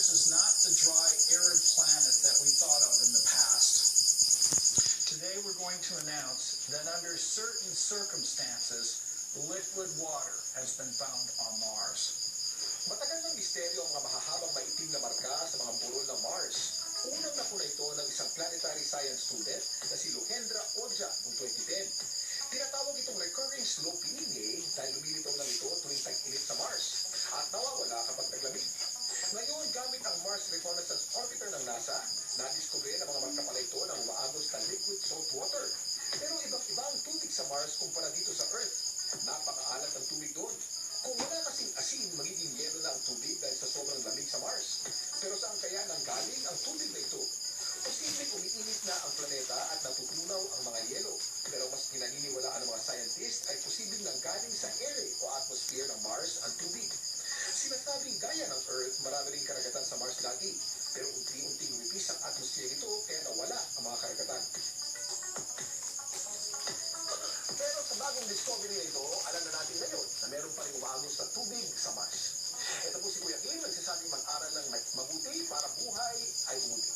Mars is not the dry, arid planet that we thought of in the past. Today we're going to announce that under certain circumstances, liquid water has been found on Mars. Matagal ng misteryo ang mga mahahabang maitim na marka sa mga burol ng Mars. Unang napuna ito ng isang planetary science student na si Lohendra Oja noong 2010. Tinatawag itong recurring slope lineae dahil lumilitaw lang ito tuwing tag-init sa Mars at nawawala kapag naglamig. Ngayon, gamit ang Mars Reconnaissance Orbiter ng NASA, nadiskubre ng mga marka pala ito ng umaagos na liquid salt water. Pero ibang-iba ang tubig sa Mars kumpara dito sa Earth. Napakaalat ang tubig doon. Kung wala kasing asin, magiging yelo na ang tubig dahil sa sobrang lamig sa Mars. Pero saan kaya nanggaling ang tubig na ito? Posibleng umiinit na ang planeta at natutunaw ang mga yelo. Pero mas pinaniniwalaan ng mga scientist ay posibleng nanggaling sa ere o atmosphere ng Mars ang tubig. Sinasabing gaya ng Earth, marami ring karagatan sa Mars lagi. Pero unti-unting lumipis ang atmosphere nito kaya nawala ang mga karagatan. Pero sa bagong discovery na ito, alam na natin ngayon na meron pa rin umaagos na tubig sa Mars. Ito po si Kuya Kim, nagsasabing mag-aral ng mabuti para buhay ay bumuti.